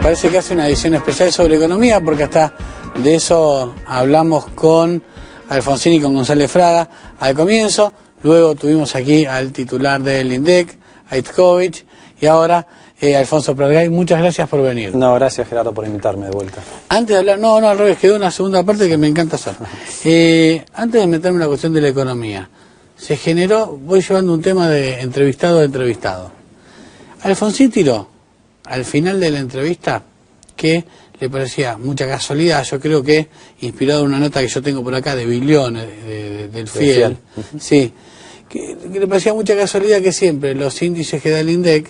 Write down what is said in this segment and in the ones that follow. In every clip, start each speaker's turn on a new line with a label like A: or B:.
A: Parece que hace una edición especial sobre economía, porque hasta de eso hablamos con Alfonsín y con González Fraga al comienzo. Luego tuvimos aquí al titular del INDEC, a Itzkovich, y ahora Alfonso Pratgay. Muchas gracias por venir.
B: No, gracias Gerardo por invitarme de vuelta.
A: Antes de hablar, no, al revés, quedó una segunda parte que me encanta hacer. Antes de meterme en la cuestión de la economía, se generó, voy llevando un tema de entrevistado a entrevistado. Alfonsín tiró al final de la entrevista que le parecía mucha casualidad, yo creo que inspirado en una nota que yo tengo por acá de Biliones, del Fiel, sí, que le parecía mucha casualidad que siempre los índices que da el INDEC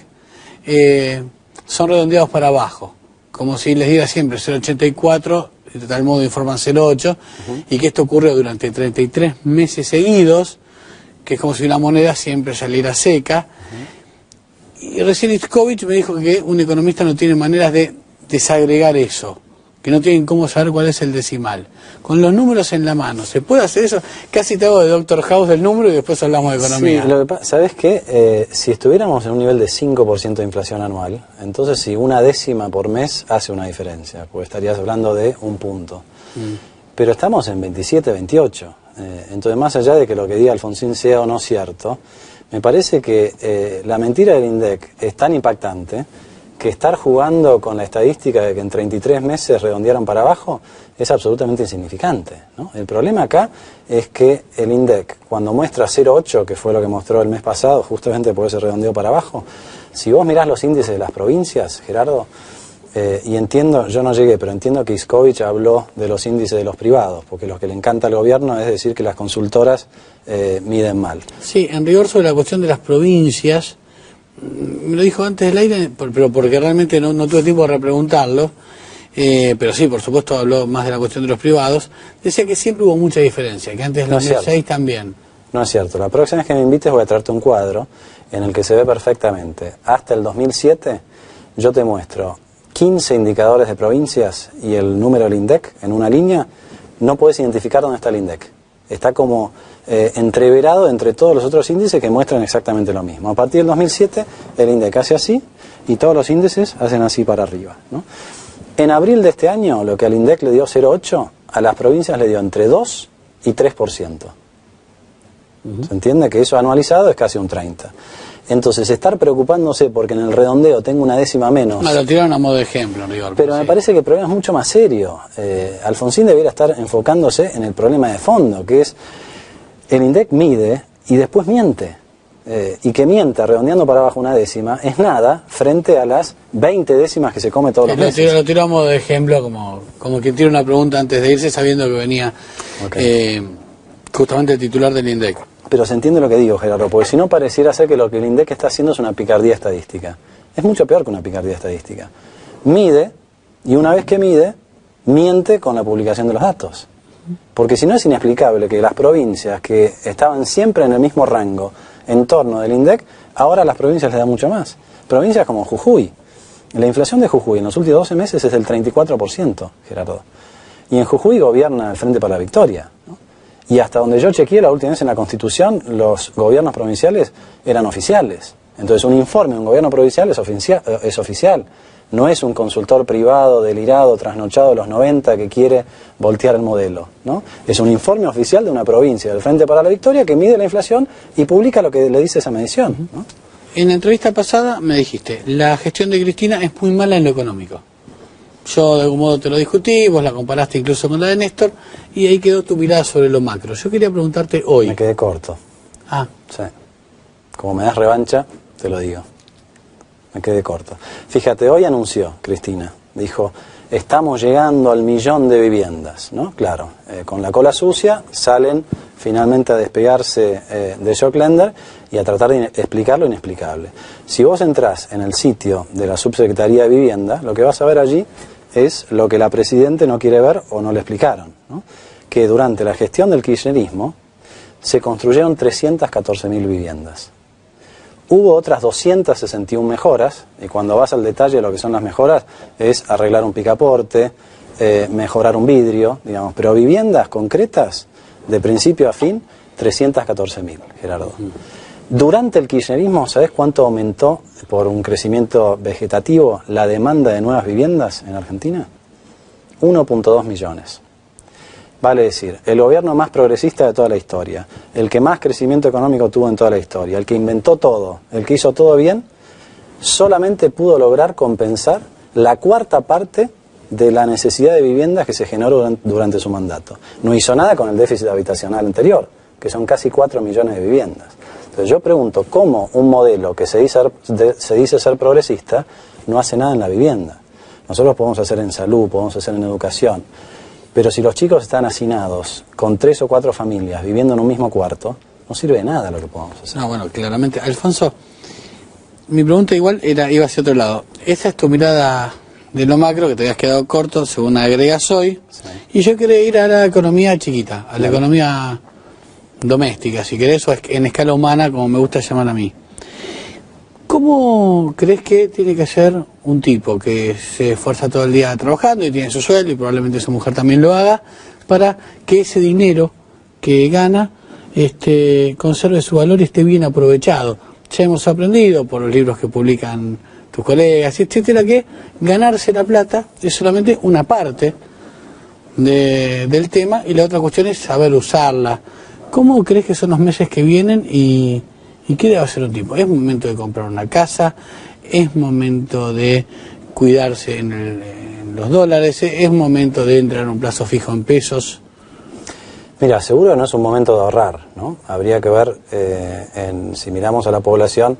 A: son redondeados para abajo, como si les diera siempre 0,84, de tal modo informan 0,8, y que esto ocurrió durante 33 meses seguidos, que es como si una moneda siempre saliera seca. Y recién Itzkovich me dijo que un economista no tiene maneras de desagregar eso, que no tienen cómo saber cuál es el decimal. Con los números en la mano, ¿se puede hacer eso? Casi te hago de Dr. House del número y después hablamos de economía.
B: Sí, ¿sabes qué? Si estuviéramos en un nivel de 5% de inflación anual, entonces si una décima por mes hace una diferencia, porque estarías hablando de un punto. Pero estamos en 27, 28. Entonces, más allá de que lo que diga Alfonsín sea o no cierto, me parece que la mentira del INDEC es tan impactante que estar jugando con la estadística de que en 33 meses redondearon para abajo es absolutamente insignificante, ¿no? El problema acá es que el INDEC, cuando muestra 0,8, que fue lo que mostró el mes pasado, justamente porque se redondeó para abajo, si vos mirás los índices de las provincias, Gerardo, y entiendo, yo no llegué, pero entiendo que Itzkovich habló de los índices de los privados, porque lo que le encanta al gobierno es decir que las consultoras miden mal.
A: Sí, en rigor sobre la cuestión de las provincias, me lo dijo antes del aire, pero porque realmente no tuve tiempo de repreguntarlo, pero sí, por supuesto habló más de la cuestión de los privados, decía que siempre hubo mucha diferencia, que antes del 2006 también.
B: No es cierto, la próxima vez que me invites voy a traerte un cuadro en el que se ve perfectamente, hasta el 2007 yo te muestro 15 indicadores de provincias y el número del INDEC en una línea, no puedes identificar dónde está el INDEC. Está como entreverado entre todos los otros índices que muestran exactamente lo mismo. A partir del 2007 el INDEC hace así y todos los índices hacen así para arriba, ¿no? En abril de este año, lo que al INDEC le dio 0,8, a las provincias le dio entre 2 y 3%. ¿Se entiende? Que eso anualizado es casi un 30%. Entonces, estar preocupándose porque en el redondeo tengo una décima menos...
A: No, lo tiraron a modo de ejemplo, Rigor.
B: Pero me parece que el problema es mucho más serio. Alfonsín debería estar enfocándose en el problema de fondo, que es el INDEC mide y después miente. Y que mienta redondeando para abajo una décima es nada frente a las 20 décimas que se come todos los meses.
A: Lo tiró a modo de ejemplo, como quien tira una pregunta antes de irse sabiendo que venía justamente el titular del INDEC.
B: Pero se entiende lo que digo, Gerardo, porque si no pareciera ser que lo que el INDEC está haciendo es una picardía estadística. Es mucho peor que una picardía estadística. Mide, y una vez que mide, miente con la publicación de los datos. Porque si no es inexplicable que las provincias que estaban siempre en el mismo rango en torno del INDEC, ahora a las provincias les da mucho más. Provincias como Jujuy. La inflación de Jujuy en los últimos 12 meses es del 34%, Gerardo. Y en Jujuy gobierna el Frente para la Victoria, ¿no? Y hasta donde yo chequeé la última vez en la Constitución, los gobiernos provinciales eran oficiales. Entonces un informe de un gobierno provincial es oficial. No es un consultor privado, delirado, trasnochado de los 90 que quiere voltear el modelo, ¿no? Es un informe oficial de una provincia, del Frente para la Victoria, que mide la inflación y publica lo que le dice esa medición, ¿no?
A: En la entrevista pasada me dijiste, la gestión de Cristina es muy mala en lo económico. Yo de algún modo te lo discutí, vos la comparaste incluso con la de Néstor, y ahí quedó tu mirada sobre lo macro. Yo quería preguntarte hoy...
B: Me quedé corto.
A: Ah.
B: Sí. Como me das revancha, te lo digo. Me quedé corto. Fíjate, hoy anunció Cristina, dijo, estamos llegando al 1.000.000 de viviendas, ¿no? Claro, con la cola sucia salen finalmente a despegarse de Joclender y a tratar de explicar lo inexplicable. Si vos entrás en el sitio de la Subsecretaría de Vivienda, lo que vas a ver allí es lo que la Presidente no quiere ver o no le explicaron, ¿no? Que durante la gestión del kirchnerismo se construyeron 314.000 viviendas. Hubo otras 261 mejoras, y cuando vas al detalle de lo que son las mejoras, es arreglar un picaporte, mejorar un vidrio, digamos, pero viviendas concretas, de principio a fin, 314.000, Gerardo. Durante el kirchnerismo, ¿sabés cuánto aumentó por un crecimiento vegetativo la demanda de nuevas viviendas en Argentina? 1.2 millones. Vale decir, el gobierno más progresista de toda la historia, el que más crecimiento económico tuvo en toda la historia, el que inventó todo, el que hizo todo bien, solamente pudo lograr compensar la cuarta parte de la necesidad de viviendas que se generó durante su mandato. No hizo nada con el déficit habitacional anterior, que son casi 4 millones de viviendas. Entonces yo pregunto, ¿cómo un modelo que se dice ser progresista no hace nada en la vivienda? Nosotros podemos hacer en salud, podemos hacer en educación, pero si los chicos están hacinados con 3 o 4 familias viviendo en un mismo cuarto, no sirve de nada lo que podamos hacer.
A: No, bueno, claramente. Alfonso, mi pregunta igual iba hacia otro lado. Esa es tu mirada de lo macro, que te habías quedado corto, según agregas hoy, sí. Y yo quería ir a la economía chiquita, a la economía doméstica, si querés, o en escala humana, como me gusta llamar a mí. ¿Cómo crees que tiene que ser un tipo que se esfuerza todo el día trabajando y tiene su sueldo, y probablemente su mujer también lo haga, para que ese dinero que gana conserve su valor y esté bien aprovechado? Ya hemos aprendido por los libros que publican tus colegas, etcétera, que ganarse la plata es solamente una parte del tema, y la otra cuestión es saber usarla. ¿Cómo crees que son los meses que vienen y qué debe hacer un tipo? ¿Es momento de comprar una casa? ¿Es momento de cuidarse en los dólares? ¿Es momento de entrar en un plazo fijo en pesos?
B: Mira, seguro no es un momento de ahorrar, ¿no? Habría que ver, si miramos a la población,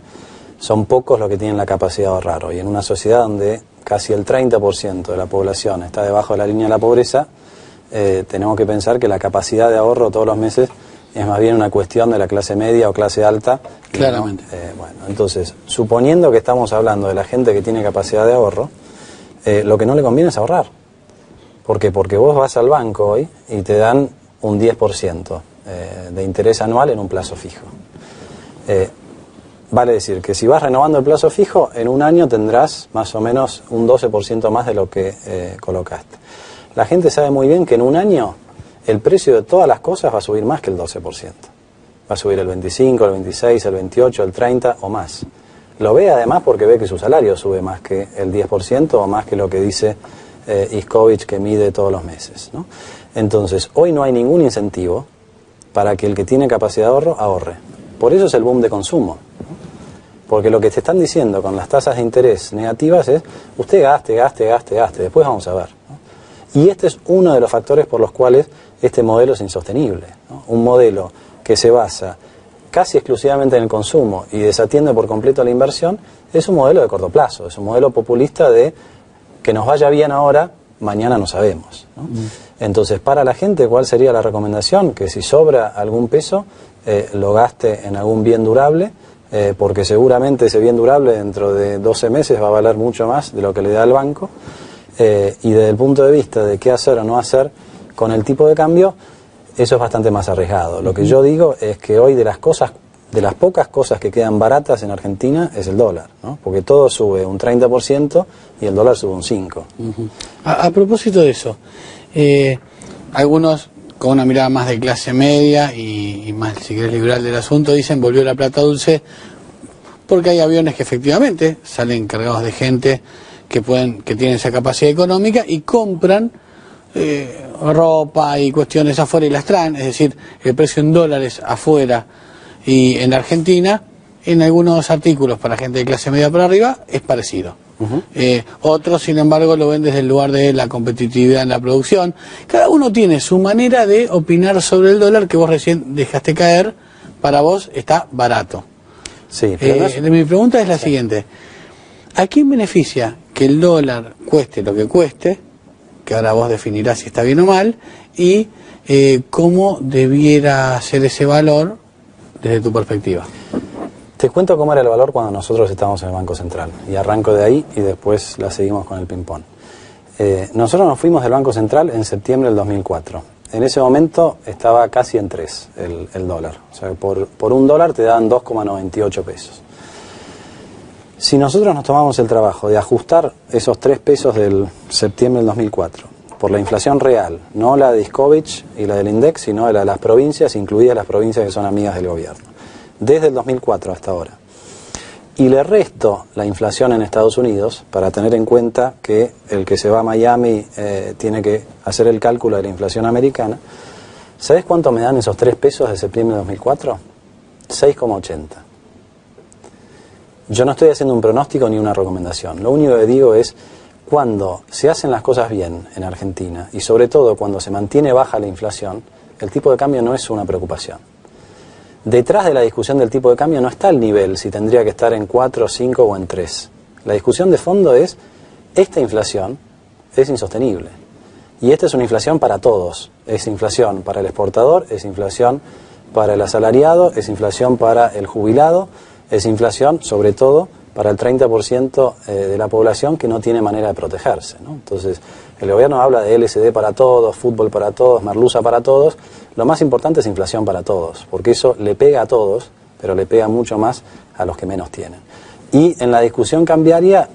B: son pocos los que tienen la capacidad de ahorrar hoy. En una sociedad donde casi el 30% de la población está debajo de la línea de la pobreza, tenemos que pensar que la capacidad de ahorro todos los meses es más bien una cuestión de la clase media o clase alta.
A: Claramente.
B: ¿No? Bueno, entonces, suponiendo que estamos hablando de la gente que tiene capacidad de ahorro, lo que no le conviene es ahorrar. ¿Por qué? Porque vos vas al banco hoy y te dan un 10% de interés anual en un plazo fijo. Vale decir que si vas renovando el plazo fijo, en un año tendrás más o menos un 12% más de lo que colocaste. La gente sabe muy bien que en un año el precio de todas las cosas va a subir más que el 12%. Va a subir el 25, el 26, el 28, el 30 o más. Lo ve además porque ve que su salario sube más que el 10% o más que lo que dice Iskovich, que mide todos los meses, ¿no? Entonces, hoy no hay ningún incentivo para que el que tiene capacidad de ahorro ahorre. Por eso es el boom de consumo, ¿no? Porque lo que te están diciendo con las tasas de interés negativas es, usted gaste, después vamos a ver, ¿no? Y este es uno de los factores por los cuales este modelo es insostenible, ¿no? Un modelo que se basa casi exclusivamente en el consumo y desatiende por completo la inversión, es un modelo de corto plazo, es un modelo populista de que nos vaya bien ahora, mañana no sabemos, ¿no? Entonces, para la gente, ¿cuál sería la recomendación? Que si sobra algún peso, lo gaste en algún bien durable, porque seguramente ese bien durable dentro de 12 meses va a valer mucho más de lo que le da el banco, y desde el punto de vista de qué hacer o no hacer con el tipo de cambio, eso es bastante más arriesgado. Lo que yo digo es que hoy de las pocas cosas que quedan baratas en Argentina es el dólar, ¿no? Porque todo sube un 30% y el dólar sube un 5%.
A: A propósito de eso, algunos con una mirada más de clase media y más, si querés, liberal del asunto, dicen volvió la plata dulce porque hay aviones que efectivamente salen cargados de gente que tienen esa capacidad económica y compran ropa y cuestiones afuera y las traen, es decir, el precio en dólares afuera y en la Argentina, en algunos artículos para gente de clase media para arriba, es parecido. Otros, sin embargo, lo ven desde el lugar de la competitividad en la producción. Cada uno tiene su manera de opinar sobre el dólar, que vos recién dejaste caer, para vos está barato.
B: Sí, pero
A: mi pregunta es la siguiente: ¿a quién beneficia que el dólar cueste lo que cueste, que ahora vos definirás si está bien o mal, y cómo debiera ser ese valor desde tu perspectiva?
B: Te cuento cómo era el valor cuando nosotros estábamos en el Banco Central, y arranco de ahí y después la seguimos con el ping-pong. Nosotros nos fuimos del Banco Central en septiembre del 2004. En ese momento estaba casi en 3 el dólar. O sea, por un dólar te daban 2,98 pesos. Si nosotros nos tomamos el trabajo de ajustar esos 3 pesos del septiembre del 2004 por la inflación real, no la de Iskovich y la del INDEC, sino la de las provincias, incluidas las provincias que son amigas del gobierno, desde el 2004 hasta ahora, y le resto la inflación en Estados Unidos, para tener en cuenta que el que se va a Miami tiene que hacer el cálculo de la inflación americana, ¿sabes cuánto me dan esos 3 pesos de septiembre de 2004? 6,80. Yo no estoy haciendo un pronóstico ni una recomendación. Lo único que digo es, cuando se hacen las cosas bien en Argentina, y sobre todo cuando se mantiene baja la inflación, el tipo de cambio no es una preocupación. Detrás de la discusión del tipo de cambio no está el nivel, si tendría que estar en 4, 5 o en 3. La discusión de fondo es, esta inflación es insostenible. Y esta es una inflación para todos. Es inflación para el exportador, es inflación para el asalariado, es inflación para el jubilado, es inflación sobre todo para el 30% de la población que no tiene manera de protegerse, ¿no? Entonces, el gobierno habla de LSD para todos, fútbol para todos, merluza para todos. Lo más importante es inflación para todos, porque eso le pega a todos, pero le pega mucho más a los que menos tienen. Y en la discusión cambiaria,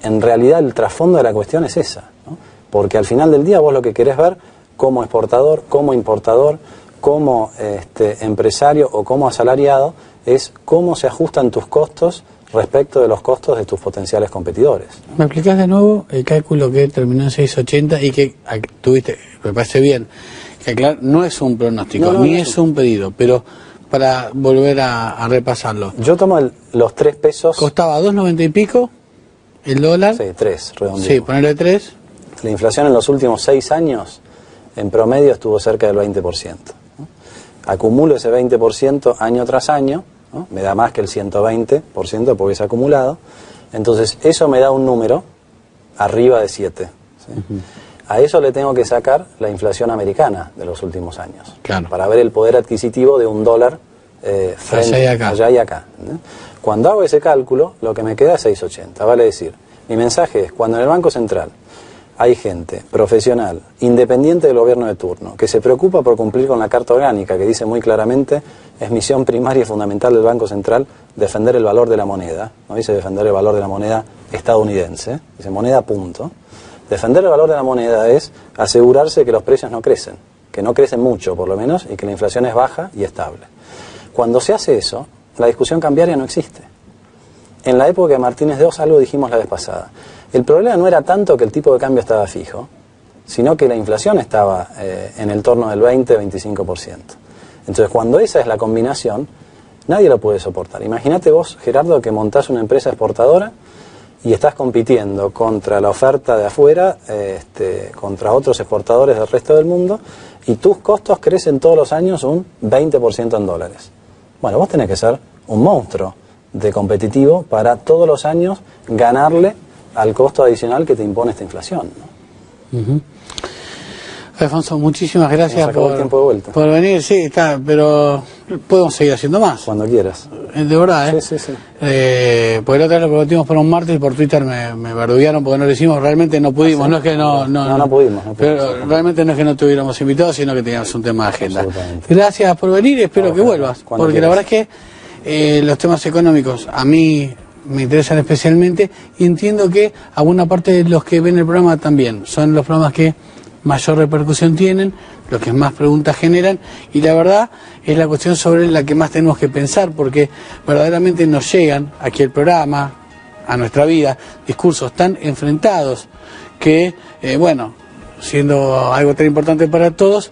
B: en realidad el trasfondo de la cuestión es esa, ¿no? Porque al final del día vos lo que querés ver como exportador, como importador, como empresario o como asalariado, es cómo se ajustan tus costos respecto de los costos de tus potenciales competidores.
A: ¿Me explicás de nuevo el cálculo que terminó en 6,80 y que tuviste, me parece bien, que claro, no es un pronóstico, ni es un pedido, pero para volver a repasarlo?
B: Yo tomo los 3 pesos...
A: Costaba 2,90 y pico el dólar.
B: Sí, 3, redondito.
A: Sí, ponerle 3.
B: La inflación en los últimos 6 años, en promedio, estuvo cerca del 20%, ¿no? Acumulo ese 20% año tras año, ¿no? Me da más que el 120% porque es acumulado. Entonces eso me da un número arriba de 7, ¿sí? A eso le tengo que sacar la inflación americana de los últimos años,
A: claro,
B: para ver el poder adquisitivo de un dólar frente allá y acá, ¿no? Cuando hago ese cálculo, lo que me queda es 6,80. Vale decir, mi mensaje es, cuando en el Banco Central hay gente profesional, independiente del gobierno de turno, que se preocupa por cumplir con la Carta Orgánica, que dice muy claramente, es misión primaria y fundamental del Banco Central defender el valor de la moneda, no dice defender el valor de la moneda estadounidense, dice moneda punto. Defender el valor de la moneda es asegurarse que los precios no crecen, que no crecen mucho por lo menos, y que la inflación es baja y estable. Cuando se hace eso, la discusión cambiaria no existe. En la época de Martínez de Oz, algo dijimos la vez pasada. El problema no era tanto que el tipo de cambio estaba fijo, sino que la inflación estaba en el torno del 20-25%. Entonces, cuando esa es la combinación, nadie lo puede soportar. Imagínate vos, Gerardo, que montás una empresa exportadora y estás compitiendo contra la oferta de afuera, contra otros exportadores del resto del mundo, y tus costos crecen todos los años un 20% en dólares. Bueno, vos tenés que ser un monstruo de competitivo para todos los años ganarle al costo adicional que te impone esta inflación, ¿no?
A: Alfonso, muchísimas gracias
B: el tiempo de vuelta.
A: Por venir, sí, está, pero podemos seguir haciendo más.
B: Cuando quieras.
A: De verdad,
B: Sí.
A: porque la otra vez lo prometimos por un martes y por Twitter me bardullaron porque no lo hicimos, realmente no pudimos, no es que no
B: pudimos.
A: Pero realmente no es que no tuviéramos invitados, sino que teníamos un tema de agenda.
B: Absolutamente.
A: Gracias por venir y espero que vuelvas, porque
B: quieras.
A: la verdad es que los temas económicos a mí me interesan especialmente y entiendo que a buena parte de los que ven el programa también. Son los programas que mayor repercusión tienen, los que más preguntas generan, y la verdad es la cuestión sobre la que más tenemos que pensar, porque verdaderamente nos llegan aquí al programa, a nuestra vida, discursos tan enfrentados que, bueno, siendo algo tan importante para todos,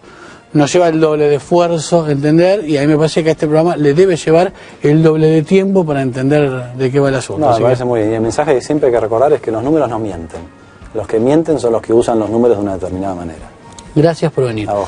A: nos lleva el doble de esfuerzo entender, y a mí me parece que a este programa le debe llevar el doble de tiempo para entender de qué va el asunto.
B: No, me parece muy bien. Y el mensaje que siempre hay que recordar es que los números no mienten. Los que mienten son los que usan los números de una determinada manera.
A: Gracias por venir.
B: A vos.